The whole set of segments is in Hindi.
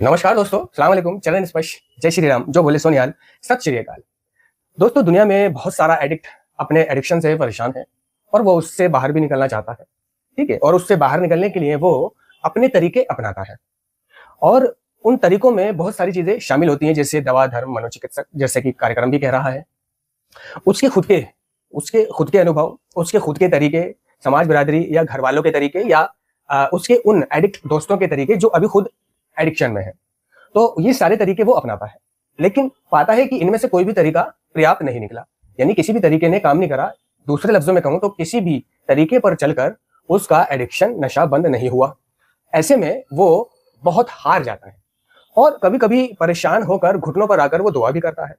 नमस्कार दोस्तों, सलाम अलैकुम, चरण स्पर्श, जय श्री राम, जो बोले सोनिहाल, सत श्री अकाल। दोस्तों, दुनिया में बहुत सारा एडिक्ट अपने एडिक्शन से परेशान है और वो उससे बाहर भी निकलना चाहता है। ठीक है, और उससे बाहर निकलने के लिए वो अपने तरीके अपनाता है और उन तरीकों में बहुत सारी चीजें शामिल होती हैं, जैसे दवा, धर्म, मनोचिकित्सक, जैसे कि कार्यक्रम भी कह रहा है। उसके खुद के खुद के अनुभव, उसके खुद के तरीके, समाज, बिरादरी या घर वालों के तरीके या उसके उन एडिक्ट दोस्तों के तरीके जो अभी खुद एडिक्शन में है। तो ये सारे तरीके वो अपनाता है, लेकिन पाता है कि इनमें से कोई भी तरीका पर्याप्त नहीं निकला, यानी किसी भी तरीके ने काम नहीं करा। दूसरे लफ्जों में कहूं तो किसी भी तरीके पर चलकर उसका एडिक्शन, नशा बंद नहीं हुआ। ऐसे में वो बहुत हार जाता है और कभी कभी परेशान होकर घुटनों पर आकर वो दुआ भी करता है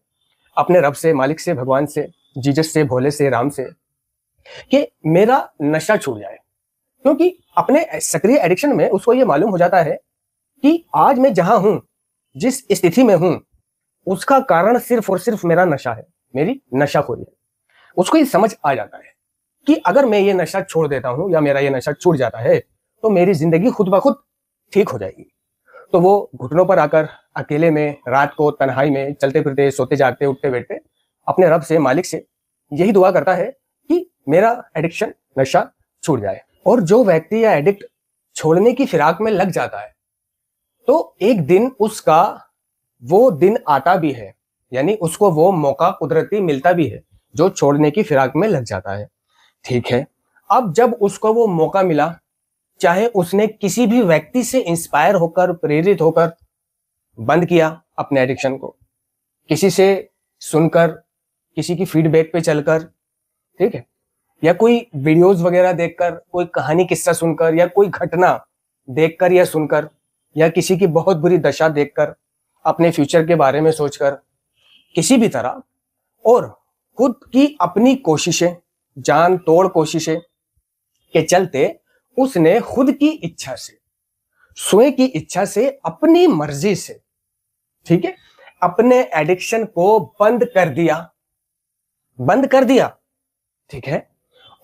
अपने रब से, मालिक से, भगवान से, जीसस से, भोले से, राम से, कि मेरा नशा छूट जाए। क्योंकि अपने सक्रिय एडिक्शन में उसको ये मालूम हो जाता है कि आज मैं जहां हूं, जिस स्थिति में हूं, उसका कारण सिर्फ और सिर्फ मेरा नशा है, मेरी नशाखोरी है। उसको ये समझ आ जाता है कि अगर मैं ये नशा छोड़ देता हूं या मेरा ये नशा छूट जाता है तो मेरी जिंदगी खुद ब खुद ठीक हो जाएगी। तो वो घुटनों पर आकर अकेले में, रात को तन्हाई में, चलते फिरते, सोते जागते, उठते बैठते अपने रब से, मालिक से यही दुआ करता है कि मेरा एडिक्शन, नशा छूट जाए। और जो व्यक्ति या एडिक्ट छोड़ने की फिराक में लग जाता है तो एक दिन उसका वो दिन आता भी है, यानी उसको वो मौका कुदरती मिलता भी है जो छोड़ने की फिराक में लग जाता है। ठीक है, अब जब उसको वो मौका मिला, चाहे उसने किसी भी व्यक्ति से इंस्पायर होकर, प्रेरित होकर बंद किया अपने एडिक्शन को, किसी से सुनकर, किसी की फीडबैक पे चलकर, ठीक है, या कोई वीडियोस वगैरह देखकर, कोई कहानी किस्सा सुनकर, या कोई घटना देखकर या सुनकर, या किसी की बहुत बुरी दशा देखकर, अपने फ्यूचर के बारे में सोचकर, किसी भी तरह, और खुद की अपनी कोशिशें, जान तोड़ कोशिशें के चलते उसने खुद की इच्छा से, स्वयं की इच्छा से, अपनी मर्जी से, ठीक है, अपने एडिक्शन को बंद कर दिया। ठीक है,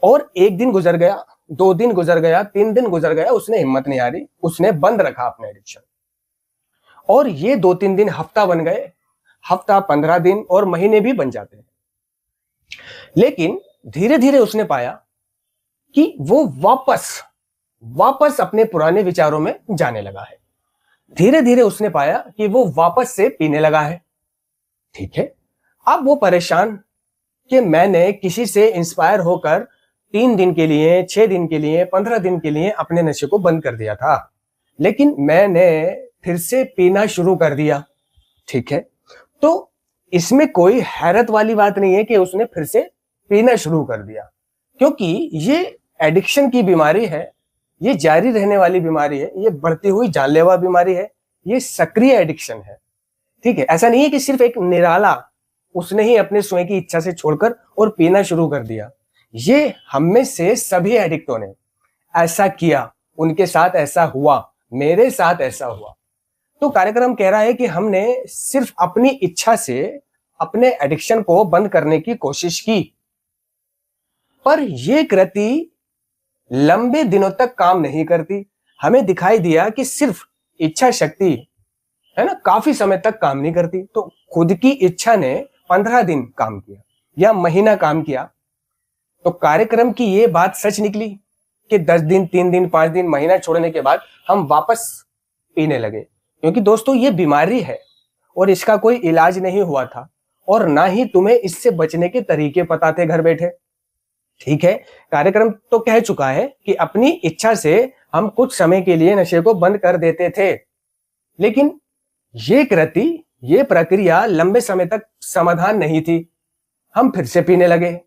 और एक दिन गुजर गया, 2 दिन गुजर गया, 3 दिन गुजर गया, उसने हिम्मत नहीं हारी, उसने बंद रखा अपना एडिक्शन। और ये 2-3 दिन हफ्ता बन गए, हफ्ता, 15 दिन और महीने भी बन जाते हैं। लेकिन धीरे धीरे उसने पाया कि वो वापस अपने पुराने विचारों में जाने लगा है। धीरे धीरे उसने पाया कि वो वापस से पीने लगा है। ठीक है, अब वो परेशान कि मैंने किसी से इंस्पायर होकर 3 दिन के लिए, 6 दिन के लिए, 15 दिन के लिए अपने नशे को बंद कर दिया था, लेकिन मैंने फिर से पीना शुरू कर दिया। ठीक है, तो इसमें कोई हैरत वाली बात नहीं है कि उसने फिर से पीना शुरू कर दिया, क्योंकि ये एडिक्शन की बीमारी है, ये जारी रहने वाली बीमारी है, ये बढ़ती हुई जानलेवा बीमारी है, ये सक्रिय एडिक्शन है। ठीक है, ऐसा नहीं है कि सिर्फ एक निराला उसने ही अपने स्वयं की इच्छा से छोड़कर और पीना शुरू कर दिया। ये हम में से सभी एडिक्टों ने ऐसा किया, उनके साथ ऐसा हुआ, मेरे साथ ऐसा हुआ। तो कार्यक्रम कह रहा है कि हमने सिर्फ अपनी इच्छा से अपने एडिक्शन को बंद करने की कोशिश की, पर यह कृति लंबे दिनों तक काम नहीं करती। हमें दिखाई दिया कि सिर्फ इच्छा शक्ति है ना, काफी समय तक काम नहीं करती। तो खुद की इच्छा ने 15 दिन काम किया या महीना काम किया, तो कार्यक्रम की ये बात सच निकली कि 10 दिन, 3 दिन, 5 दिन, महीना छोड़ने के बाद हम वापस पीने लगे। क्योंकि दोस्तों, ये बीमारी है और इसका कोई इलाज नहीं हुआ था, और ना ही तुम्हें इससे बचने के तरीके पता थे घर बैठे। ठीक है, कार्यक्रम तो कह चुका है कि अपनी इच्छा से हम कुछ समय के लिए नशे को बंद कर देते थे, लेकिन ये कृति, ये प्रक्रिया लंबे समय तक समाधान नहीं थी, हम फिर से पीने लगे।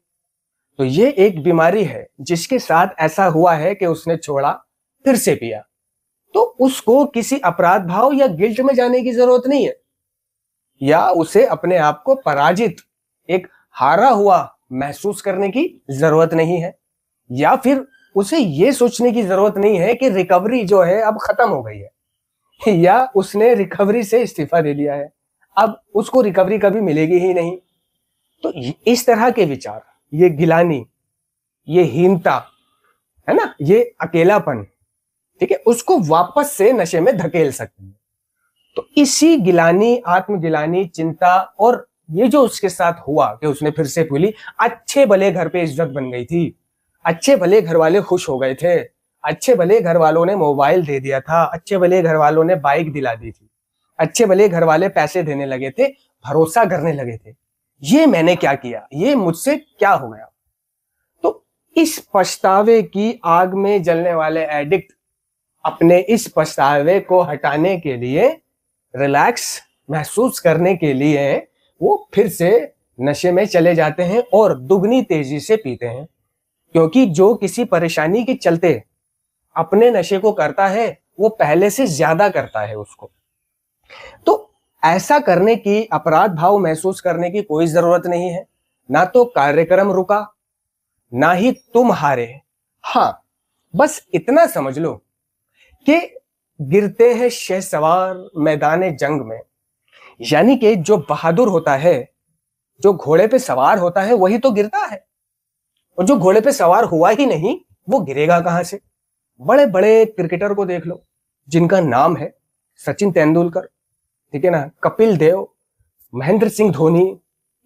तो ये एक बीमारी है जिसके साथ ऐसा हुआ है कि उसने छोड़ा, फिर से पिया। तो उसको किसी अपराध भाव या गिल्ट में जाने की जरूरत नहीं है, या उसे अपने आप को पराजित, एक हारा हुआ महसूस करने की जरूरत नहीं है, या फिर उसे यह सोचने की जरूरत नहीं है कि रिकवरी जो है अब खत्म हो गई है, या उसने रिकवरी से इस्तीफा दे दिया है, अब उसको रिकवरी कभी मिलेगी ही नहीं। तो इस तरह के विचार, ये गिलानी, ये हीनता, है ना, ये अकेलापन, ठीक है, उसको वापस से नशे में धकेल सकते हैं। तो इसी गिलानी, आत्मगिलानी, चिंता और ये जो उसके साथ हुआ कि उसने फिर से पी ली, अच्छे भले घर पे इज्जत बन गई थी, अच्छे भले घर वाले खुश हो गए थे, अच्छे भले घर वालों ने मोबाइल दे दिया था, अच्छे भले घर वालों ने बाइक दिला दी थी, अच्छे भले घर वाले पैसे देने लगे थे, भरोसा करने लगे थे। ये मैंने क्या किया, ये मुझसे क्या हो गया। तो इस पछतावे की आग में जलने वाले एडिक्ट अपने इस पछतावे को हटाने के लिए, रिलैक्स महसूस करने के लिए वो फिर से नशे में चले जाते हैं और दुगनी तेजी से पीते हैं। क्योंकि जो किसी परेशानी के चलते अपने नशे को करता है वो पहले से ज्यादा करता है उसको। तो ऐसा करने की, अपराध भाव महसूस करने की कोई जरूरत नहीं है। ना तो कार्यक्रम रुका, ना ही तुम हारे। हां, बस इतना समझ लो कि गिरते हैं शहसवार मैदान जंग में, यानी कि जो बहादुर होता है, जो घोड़े पे सवार होता है, वही तो गिरता है। और जो घोड़े पे सवार हुआ ही नहीं वो गिरेगा कहां से। बड़े बड़े क्रिकेटर को देख लो जिनका नाम है सचिन तेंदुलकर, ठीक है ना, कपिल देव, महेंद्र सिंह धोनी,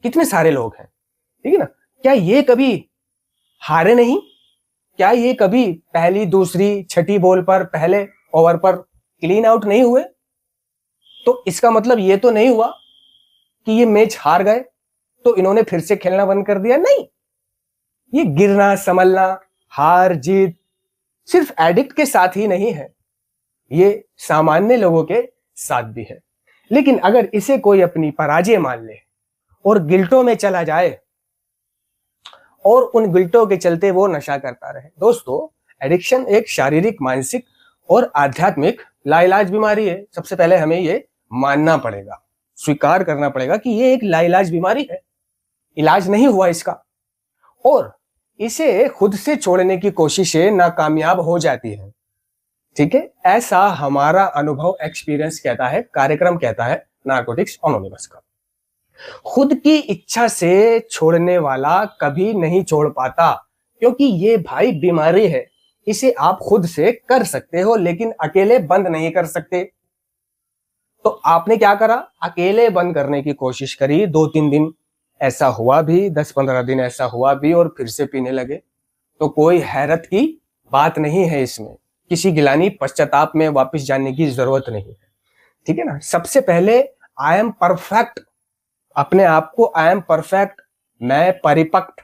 कितने सारे लोग हैं, ठीक है ना। क्या ये कभी हारे नहीं? क्या ये कभी पहली, दूसरी, छठी बॉल पर, पहले ओवर पर क्लीन आउट नहीं हुए? तो इसका मतलब ये तो नहीं हुआ कि ये मैच हार गए तो इन्होंने फिर से खेलना बंद कर दिया। नहीं, ये गिरना, संभलना, हार जीत सिर्फ एडिक्ट के साथ ही नहीं है, ये सामान्य लोगों के साथ भी है। लेकिन अगर इसे कोई अपनी पराजय मान ले और गिल्टों में चला जाए और उन गिल्टों के चलते वो नशा करता रहे। दोस्तों, एडिक्शन एक शारीरिक, मानसिक और आध्यात्मिक लाइलाज बीमारी है। सबसे पहले हमें ये मानना पड़ेगा, स्वीकार करना पड़ेगा कि ये एक लाइलाज बीमारी है, इलाज नहीं हुआ इसका, और इसे खुद से छोड़ने की कोशिशें नाकामयाब हो जाती है। ठीक है, ऐसा हमारा अनुभव, एक्सपीरियंस कहता है, कार्यक्रम कहता है नारकोटिक्स एनोनिमस का। खुद की इच्छा से छोड़ने वाला कभी नहीं छोड़ पाता, क्योंकि ये भाई बीमारी है। इसे आप खुद से कर सकते हो लेकिन अकेले बंद नहीं कर सकते। तो आपने क्या करा? अकेले बंद करने की कोशिश करी, 2-3 दिन ऐसा हुआ भी, 10-15 दिन ऐसा हुआ भी और फिर से पीने लगे। तो कोई हैरत की बात नहीं है इसमें, किसी गिलानी पश्चाताप में वापस जाने की जरूरत नहीं है, ठीक है ना। सबसे पहले आई एम परफेक्ट, अपने आप को आई एम परफेक्ट, मैं परिपक्व,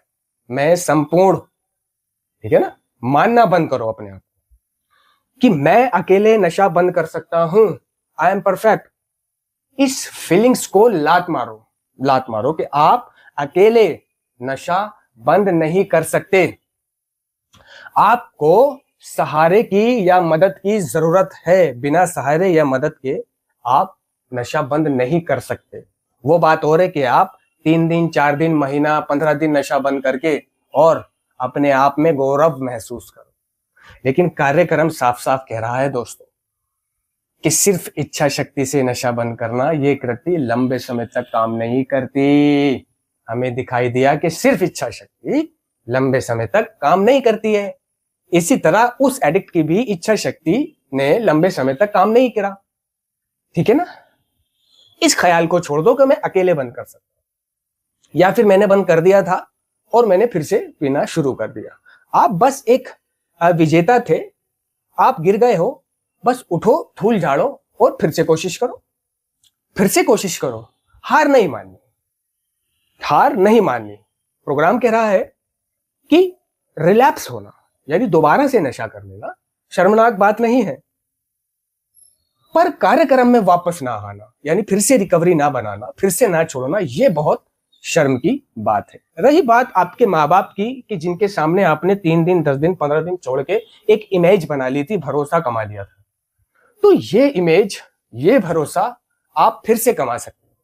मैं संपूर्ण, ठीक है ना, मानना बंद करो अपने आप कि मैं अकेले नशा बंद कर सकता हूं, आई एम परफेक्ट। इस फीलिंग्स को लात मारो कि आप अकेले नशा बंद नहीं कर सकते, आपको सहारे की या मदद की जरूरत है। बिना सहारे या मदद के आप नशा बंद नहीं कर सकते। वो बात हो रही कि आप 3 दिन, 4 दिन, महीना, 15 दिन नशा बंद करके और अपने आप में गौरव महसूस करो। लेकिन कार्यक्रम साफ साफ कह रहा है दोस्तों कि सिर्फ इच्छा शक्ति से नशा बंद करना, ये कृति लंबे समय तक काम नहीं करती। हमें दिखाई दिया कि सिर्फ इच्छा शक्ति लंबे समय तक काम नहीं करती है। इसी तरह उस एडिक्ट की भी इच्छा शक्ति ने लंबे समय तक काम नहीं करा, ठीक है ना। इस ख्याल को छोड़ दो कि मैं अकेले बंद कर सकता हूं, या फिर मैंने बंद कर दिया था और मैंने फिर से पीना शुरू कर दिया। आप बस एक विजेता थे, आप गिर गए हो, बस उठो, धूल झाड़ो और फिर से कोशिश करो, फिर से कोशिश करो। हार नहीं माननी, हार नहीं माननी। प्रोग्राम कह रहा है कि रिलैप्स होना, यानी दोबारा से नशा कर लेना, शर्मनाक बात नहीं है, पर कार्यक्रम में वापस ना आना, यानी फिर से रिकवरी ना बनाना, फिर से ना छोड़ना, यह बहुत शर्म की बात है। रही बात आपके माँ बाप की कि जिनके सामने आपने 3 दिन, 10 दिन, 15 दिन छोड़ के एक इमेज बना ली थी, भरोसा कमा लिया था, तो ये इमेज, ये भरोसा आप फिर से कमा सकते हैं,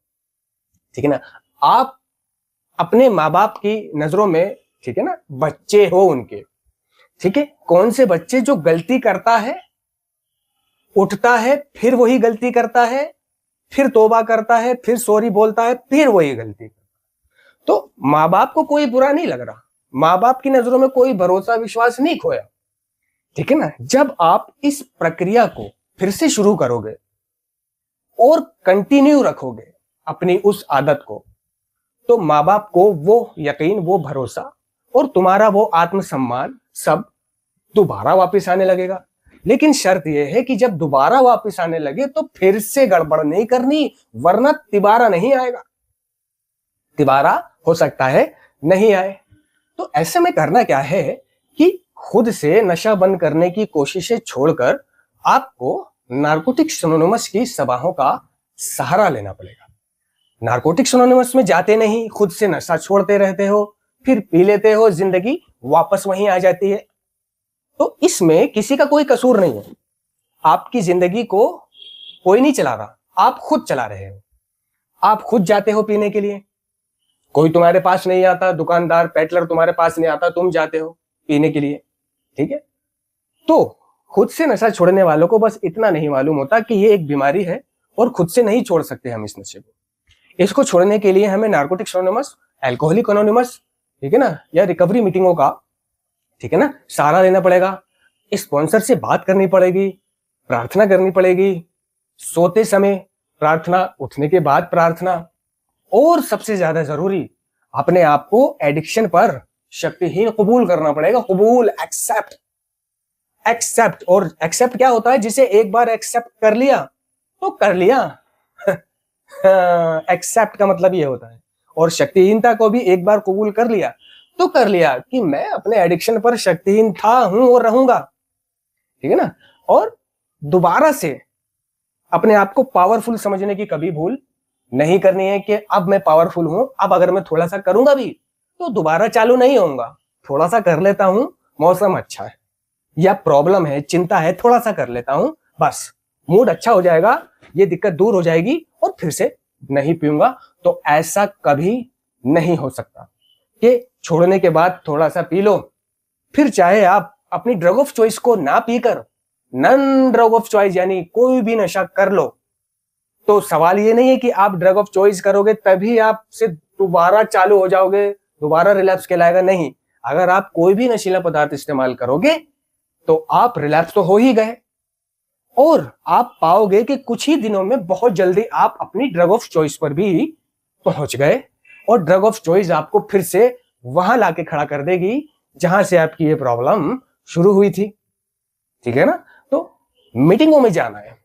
ठीक है ना। आप अपने माँ बाप की नजरों में, ठीक है ना, बच्चे हो उनके, ठीक है। कौन से बच्चे? जो गलती करता है, उठता है, फिर वही गलती करता है, फिर तौबा करता है, फिर सॉरी बोलता है, फिर वही गलती करता है। तो माँ बाप को कोई बुरा नहीं लग रहा, माँ बाप की नजरों में कोई भरोसा, विश्वास नहीं खोया, ठीक है ना। जब आप इस प्रक्रिया को फिर से शुरू करोगे और कंटिन्यू रखोगे अपनी उस आदत को, तो माँ बाप को वो यकीन, वो भरोसा और तुम्हारा वो आत्मसम्मान सब दोबारा वापस आने लगेगा। लेकिन शर्त यह है कि जब दोबारा वापस आने लगे तो फिर से गड़बड़ नहीं करनी, वरना तिबारा नहीं आएगा। तिबारा हो सकता है नहीं आए। तो ऐसे में करना क्या है कि खुद से नशा बंद करने की कोशिशें छोड़कर आपको नारकोटिक्स एनोनिमस की सभाओं का सहारा लेना पड़ेगा। नारकोटिक्स एनोनिमस में जाते नहीं, खुद से नशा छोड़ते रहते हो, फिर पी लेते हो, जिंदगी वापस वहीं आ जाती है। तो इसमें किसी का कोई कसूर नहीं है। आपकी जिंदगी को कोई नहीं चला रहा, आप खुद चला रहे हो। आप खुद जाते हो पीने के लिए, कोई तुम्हारे पास नहीं आता, दुकानदार पेटलर तुम्हारे पास नहीं आता, तुम जाते हो पीने के लिए, ठीक है। तो खुद से नशा छोड़ने वालों को बस इतना नहीं मालूम होता कि ये एक बीमारी है और खुद से नहीं छोड़ सकते हम इस नशे को। इसको छोड़ने के लिए हमें नारकोटिक्स एनोनिमस, अल्कोहलिक एनोनिमस, ठीक है ना, या रिकवरी मीटिंगों का, ठीक है ना, सहारा लेना पड़ेगा। स्पॉन्सर से बात करनी पड़ेगी, प्रार्थना करनी पड़ेगी, सोते समय प्रार्थना, उठने के बाद प्रार्थना, और सबसे ज्यादा जरूरी अपने आप को एडिक्शन पर शक्तिहीन कबूल करना पड़ेगा। कबूल, एक्सेप्ट। एक्सेप्ट, और एक्सेप्ट क्या होता है? जिसे एक बार एक्सेप्ट कर लिया तो कर लिया। एक्सेप्ट का मतलब ये होता है। और शक्तिहीनता को भी एक बार कबूल कर लिया तो कर लिया कि मैं अपने एडिक्शन पर शक्तिहीन था, हूं और रहूंगा, ठीक है ना। और दोबारा से अपने आप को पावरफुल समझने की कभी भूल नहीं करनी है कि अब मैं पावरफुल हूं, अब अगर मैं थोड़ा सा करूंगा भी तो दोबारा चालू नहीं होऊंगा। थोड़ा सा कर लेता हूं, मौसम अच्छा है या प्रॉब्लम है, चिंता है, थोड़ा सा कर लेता हूं, बस मूड अच्छा हो जाएगा, ये दिक्कत दूर हो जाएगी और फिर से नहीं पीऊंगा। तो ऐसा कभी नहीं हो सकता कि छोड़ने के बाद थोड़ा सा पी लो, फिर चाहे आप अपनी ड्रग ऑफ चॉइस को ना पीकर नन ड्रग ऑफ चॉइस यानी कोई भी नशा कर लो। तो सवाल ये नहीं है कि आप ड्रग ऑफ चॉइस करोगे तभी आप से दोबारा चालू हो जाओगे, दोबारा रिलैप्स कहलाएगा, नहीं। अगर आप कोई भी नशीला पदार्थ इस्तेमाल करोगे तो आप रिलैप्स तो हो ही गए, और आप पाओगे कि कुछ ही दिनों में बहुत जल्दी आप अपनी ड्रग ऑफ चॉइस पर भी पहुंच गए, और ड्रग ऑफ चॉइस आपको फिर से वहां लाके खड़ा कर देगी जहां से आपकी ये प्रॉब्लम शुरू हुई थी, ठीक है ना। तो मीटिंगों में जाना है,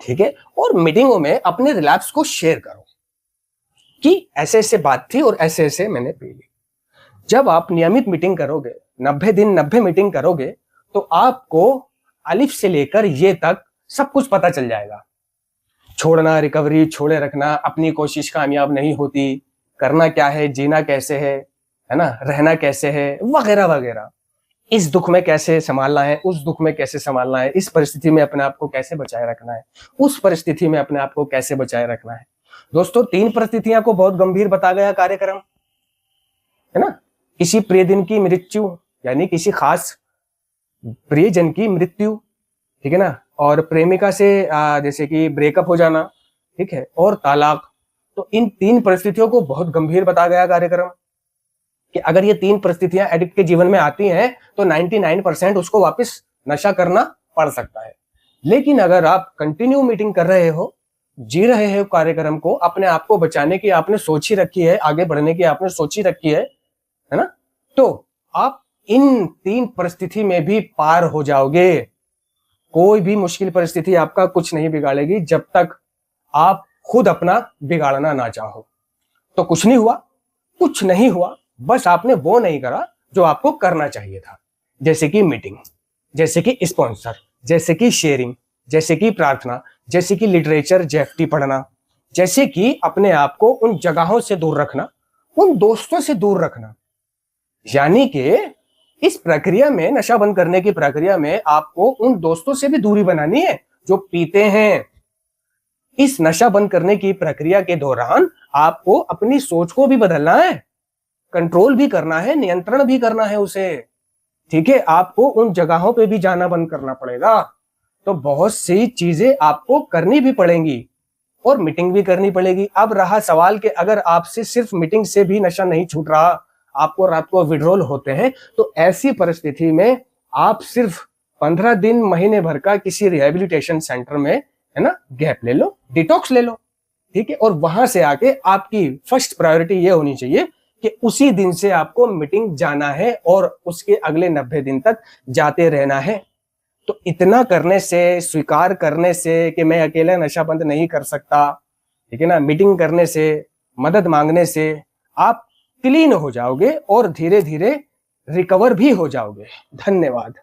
ठीक है, और मीटिंगों में अपने रिलैप्स को शेयर करो कि ऐसे ऐसे बात थी और ऐसे ऐसे मैंने पी ली। जब आप नियमित मीटिंग करोगे, 90 दिन 90 मीटिंग करोगे, तो आपको अलिफ से लेकर ये तक सब कुछ पता चल जाएगा। छोड़ना, रिकवरी, छोड़े रखना, अपनी कोशिश कामयाब नहीं होती, करना क्या है, जीना कैसे है ना, रहना कैसे है, वगैरह वगैरह। इस दुख में कैसे संभालना है, उस दुख में कैसे संभालना है, इस परिस्थिति में अपने आप को कैसे बचाए रखना है, उस परिस्थिति में अपने आप को कैसे बचाए रखना है। दोस्तों, 3 परिस्थितियां को बहुत गंभीर बता गया कार्यक्रम, है ना। किसी प्रियजन की मृत्यु यानी किसी खास प्रियजन की मृत्यु, ठीक है ना, और प्रेमिका से जैसे कि ब्रेकअप हो जाना, ठीक है, और तालाक। तो इन 3 परिस्थितियों को बहुत गंभीर बता गया कार्यक्रम कि अगर ये 3 परिस्थितियां एडिक्ट के जीवन में आती हैं तो 99% उसको वापस नशा करना पड़ सकता है। लेकिन अगर आप कंटिन्यू मीटिंग कर रहे हो, जी रहे हो कार्यक्रम को, अपने आप को बचाने की आपने सोच ही रखी है, आगे बढ़ने की आपने सोच ही रखी है ना, तो आप इन 3 परिस्थिति में भी पार हो जाओगे। कोई भी मुश्किल परिस्थिति आपका कुछ नहीं बिगाड़ेगी जब तक आप खुद अपना बिगाड़ना ना चाहो। तो कुछ नहीं हुआ, कुछ नहीं हुआ, बस आपने वो नहीं करा जो आपको करना चाहिए था, जैसे कि मीटिंग, जैसे कि स्पॉन्सर, जैसे कि शेयरिंग, जैसे कि प्रार्थना, जैसे कि लिटरेचर जेएफटी पढ़ना, जैसे कि अपने आप को उन जगहों से दूर रखना, उन दोस्तों से दूर रखना। यानी कि इस प्रक्रिया में, नशा बंद करने की प्रक्रिया में, आपको उन दोस्तों से भी दूरी बनानी है जो पीते हैं। इस नशा बंद करने की प्रक्रिया के दौरान आपको अपनी सोच को भी बदलना है, कंट्रोल भी करना है, नियंत्रण भी करना है उसे, ठीक है। आपको उन जगहों पे भी जाना बंद करना पड़ेगा। तो बहुत सी चीजें आपको करनी भी पड़ेंगी और मीटिंग भी करनी पड़ेगी। अब रहा सवाल कि अगर आपसे सिर्फ मीटिंग से भी नशा नहीं छूट रहा, आपको रात को विड्रॉल होते हैं, तो ऐसी परिस्थिति में आप सिर्फ 15 दिन, महीने भर का किसी रिहेबिलिटेशन सेंटर में है ना, गैप ले लो, डिटॉक्स ले लो, ठीक है। और वहां से आके आपकी फर्स्ट प्रायोरिटी ये होनी चाहिए कि उसी दिन से आपको मीटिंग जाना है और उसके अगले 90 दिन तक जाते रहना है। तो इतना करने से, स्वीकार करने से कि मैं अकेला नशा बंद नहीं कर सकता, ठीक है ना, मीटिंग करने से, मदद मांगने से आप क्लीन हो जाओगे और धीरे धीरे रिकवर भी हो जाओगे। धन्यवाद।